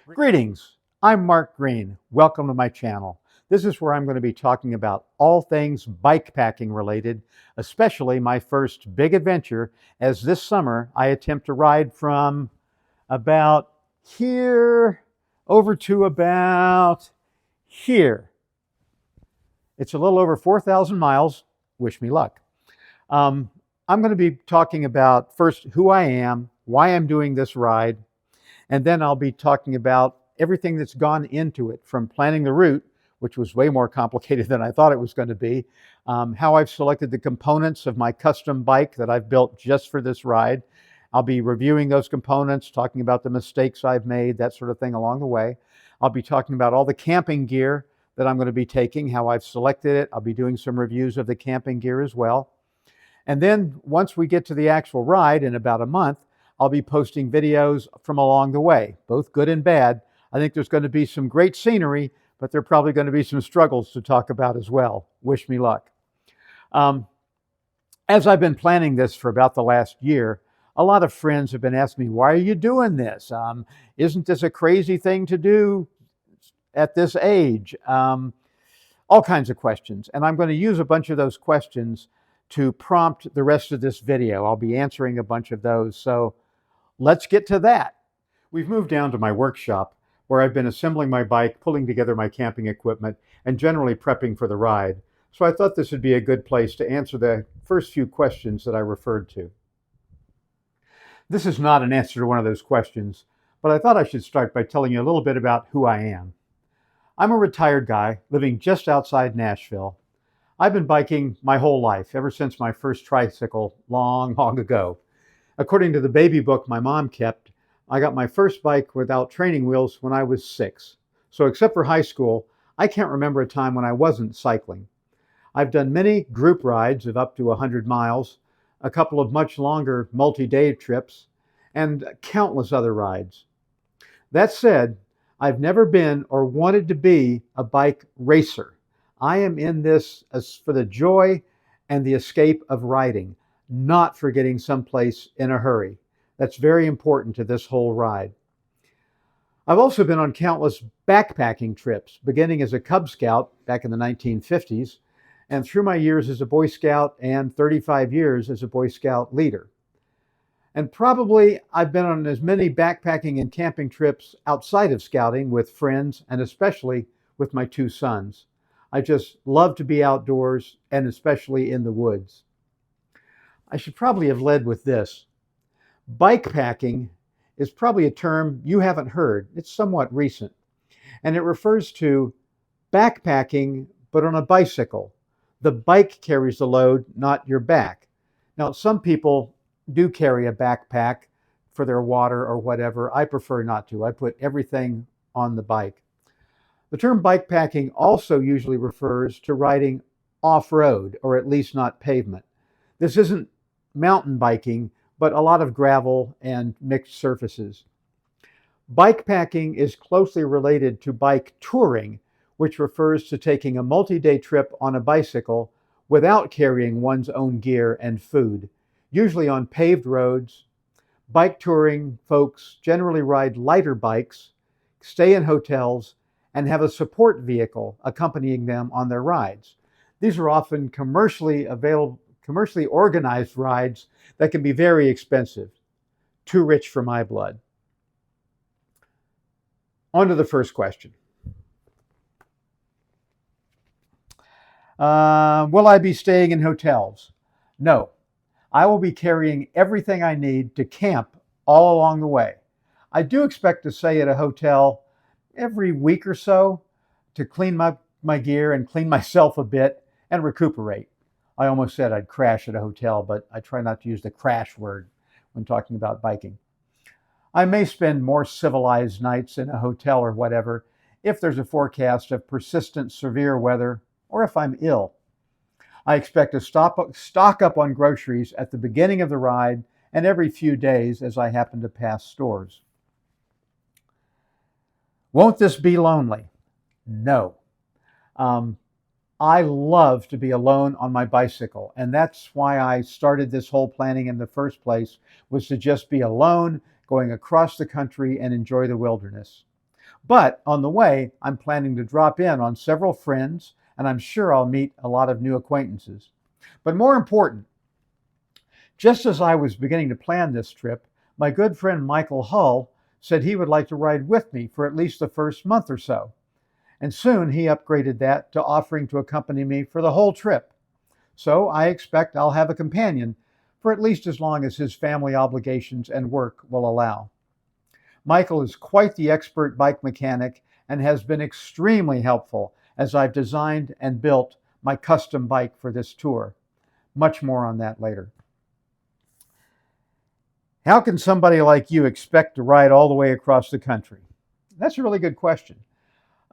Greetings, I'm Mark Green. Welcome to my channel. This is where I'm going to be talking about all things bikepacking related, especially my first big adventure, as this summer I attempt to ride from about here over to about here. It's a little over 4,000 miles. Wish me luck. Um, I'm going to be talking about first who I am, why I'm doing this ride, and then I'll be talking about everything that's gone into it, from planning the route, which was way more complicated than I thought it was going to be, how I've selected the components of my custom bike that I've built just for this ride. I'll be reviewing those components, talking about the mistakes I've made, that sort of thing along the way. I'll be talking about all the camping gear that I'm going to be taking, how I've selected it. I'll be doing some reviews of the camping gear as well. And then once we get to the actual ride in about a month, I'll be posting videos from along the way, both good and bad. I think there's going to be some great scenery, but there are probably going to be some struggles to talk about as well. Wish me luck. Um, as I've been planning this for about the last year, a lot of friends have been asking me, why are you doing this? Isn't this a crazy thing to do at this age? All kinds of questions. And I'm going to use a bunch of those questions to prompt the rest of this video. I'll be answering a bunch of those. So let's get to that. We've moved down to my workshop where I've been assembling my bike, pulling together my camping equipment, and generally prepping for the ride. So I thought this would be a good place to answer the first few questions that I referred to. This is not an answer to one of those questions, but I thought I should start by telling you a little bit about who I am. I'm a retired guy living just outside Nashville. I've been biking my whole life, ever since my first tricycle long, long ago. According to the baby book my mom kept, I got my first bike without training wheels when I was 6. So except for high school, I can't remember a time when I wasn't cycling. I've done many group rides of up to 100 miles, a couple of much longer multi-day trips, and countless other rides. That said, I've never been or wanted to be a bike racer. I am in this as for the joy and the escape of riding, not for getting someplace in a hurry. That's very important to this whole ride. I've also been on countless backpacking trips, beginning as a Cub Scout back in the 1950s, and through my years as a Boy Scout and 35 years as a Boy Scout leader. And probably I've been on as many backpacking and camping trips outside of scouting with friends, and especially with my 2 sons. I just love to be outdoors, and especially in the woods. I should probably have led with this. Bikepacking is probably a term you haven't heard. It's somewhat recent, and it refers to backpacking, but on a bicycle. The bike carries the load, not your back. Now, some people do carry a backpack for their water or whatever. I prefer not to. I put everything on the bike. The term bikepacking also usually refers to riding off-road, or at least not pavement. This isn't mountain biking, but a lot of gravel and mixed surfaces. Bikepacking is closely related to bike touring, which refers to taking a multi-day trip on a bicycle without carrying one's own gear and food, usually on paved roads. Bike touring folks generally ride lighter bikes, stay in hotels, and have a support vehicle accompanying them on their rides. These are often commercially organized rides that can be very expensive, too rich for my blood. On to the first question. Will I be staying in hotels? No. I will be carrying everything I need to camp all along the way. I do expect to stay at a hotel every week or so to clean my gear and clean myself a bit and recuperate. I almost said I'd crash at a hotel, but I try not to use the crash word when talking about biking. I may spend more civilized nights in a hotel or whatever if there's a forecast of persistent severe weather or if I'm ill. I expect to stock up on groceries at the beginning of the ride and every few days as I happen to pass stores. Won't this be lonely? No. I love to be alone on my bicycle, and that's why I started this whole planning in the first place, was to just be alone, going across the country and enjoy the wilderness. But on the way, I'm planning to drop in on several friends, and I'm sure I'll meet a lot of new acquaintances. But more important, just as I was beginning to plan this trip, my good friend Michael Hull said he would like to ride with me for at least the first month or so. And soon he upgraded that to offering to accompany me for the whole trip. So I expect I'll have a companion for at least as long as his family obligations and work will allow. Michael is quite the expert bike mechanic and has been extremely helpful as I've designed and built my custom bike for this tour. Much more on that later. How can somebody like you expect to ride all the way across the country? That's a really good question.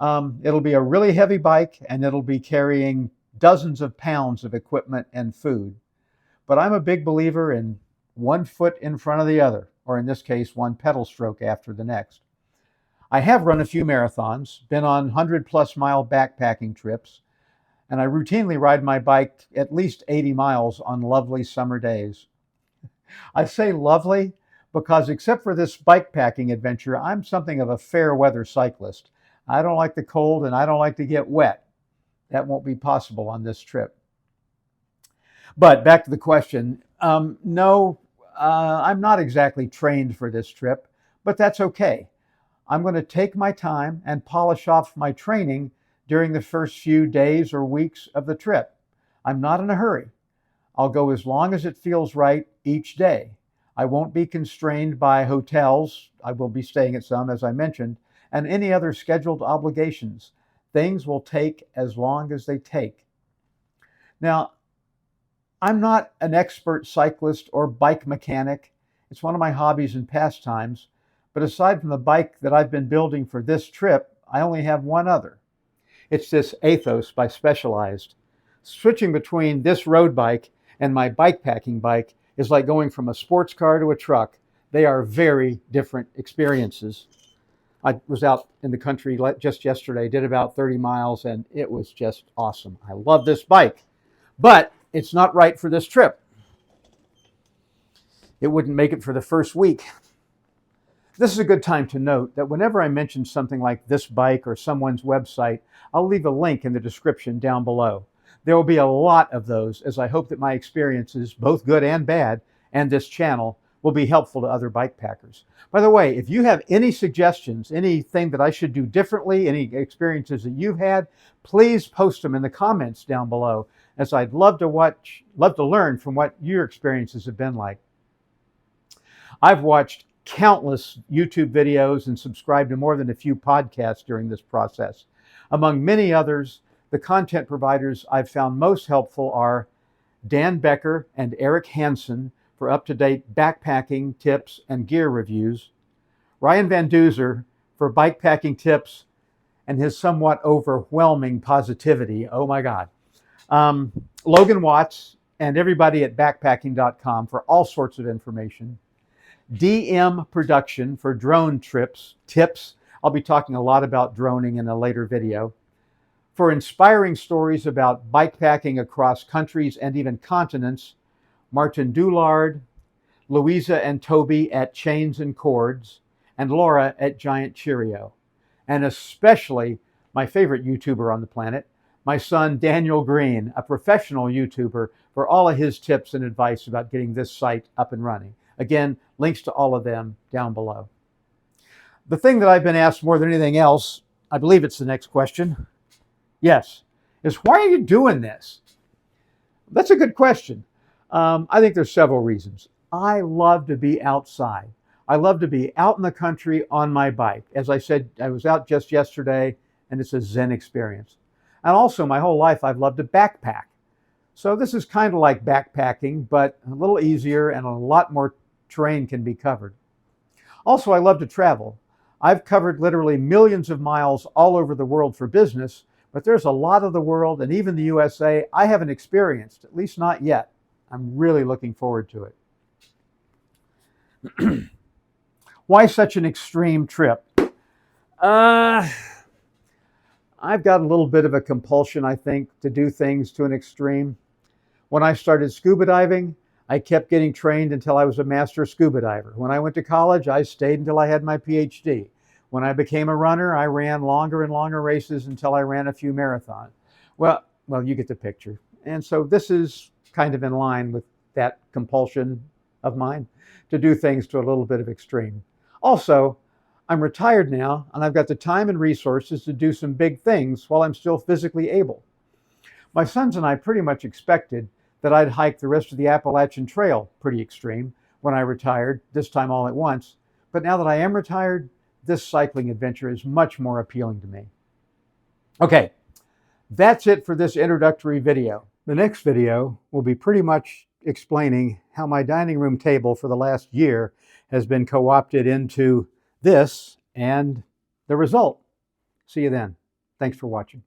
It'll be a really heavy bike, and it'll be carrying dozens of pounds of equipment and food. But I'm a big believer in one foot in front of the other, or in this case, one pedal stroke after the next. I have run a few marathons, been on 100-plus mile backpacking trips, and I routinely ride my bike at least 80 miles on lovely summer days. I say lovely because except for this bikepacking adventure, I'm something of a fair weather cyclist. I don't like the cold and I don't like to get wet. That won't be possible on this trip. But back to the question, no, I'm not exactly trained for this trip, but that's okay. I'm going to take my time and polish off my training during the first few days or weeks of the trip. I'm not in a hurry. I'll go as long as it feels right each day. I won't be constrained by hotels. I will be staying at some, as I mentioned, and any other scheduled obligations. Things will take as long as they take. Now, I'm not an expert cyclist or bike mechanic. It's one of my hobbies and pastimes. But aside from the bike that I've been building for this trip, I only have one other. It's this Athos by Specialized. Switching between this road bike and my bikepacking bike is like going from a sports car to a truck. They are very different experiences. I was out in the country just yesterday, did about 30 miles, and it was just awesome. I love this bike, but it's not right for this trip. It wouldn't make it for the first week. This is a good time to note that whenever I mention something like this bike or someone's website, I'll leave a link in the description down below. There will be a lot of those, as I hope that my experiences, both good and bad, and this channel will be helpful to other bike packers. By the way, if you have any suggestions, anything that I should do differently, any experiences that you've had, please post them in the comments down below, as I'd love to learn from what your experiences have been like. I've watched countless YouTube videos and subscribed to more than a few podcasts during this process. Among many others, the content providers I've found most helpful are Dan Becker and Eric Hansen for up-to-date backpacking tips and gear reviews, Ryan Van Duzer for bikepacking tips and his somewhat overwhelming positivity. Oh my God. Logan Watts and everybody at backpacking.com for all sorts of information. DM Production for drone tips. I'll be talking a lot about droning in a later video. For inspiring stories about bikepacking across countries and even continents, Martin Doulard, Louisa and Toby at Chains and Cords, and Laura at Giant Cheerio. And especially my favorite YouTuber on the planet, my son Daniel Green, a professional YouTuber, for all of his tips and advice about getting this site up and running. Again, links to all of them down below. The thing that I've been asked more than anything else, I believe it's the next question, yes, is why are you doing this? That's a good question. I think there's several reasons. I love to be outside. I love to be out in the country on my bike. As I said, I was out just yesterday, and it's a Zen experience. And also, my whole life, I've loved to backpack. So this is kind of like backpacking, but a little easier and a lot more terrain can be covered. Also, I love to travel. I've covered literally millions of miles all over the world for business, but there's a lot of the world, and even the USA, I haven't experienced, at least not yet. I'm really looking forward to it. Why such an extreme trip? I've got a little bit of a compulsion, I think, to do things to an extreme. When I started scuba diving, I kept getting trained until I was a master scuba diver. When I went to college, I stayed until I had my PhD. When I became a runner, I ran longer and longer races until I ran a few marathons. Well, you get the picture. And so this is kind of in line with that compulsion of mine to do things to a little bit of extreme. Also, I'm retired now, and I've got the time and resources to do some big things while I'm still physically able. My sons and I pretty much expected that I'd hike the rest of the Appalachian Trail pretty extreme when I retired, this time all at once. But now that I am retired, this cycling adventure is much more appealing to me. Okay, that's it for this introductory video. The next video will be pretty much explaining how my dining room table for the last year has been co-opted into this and the result. See you then. Thanks for watching.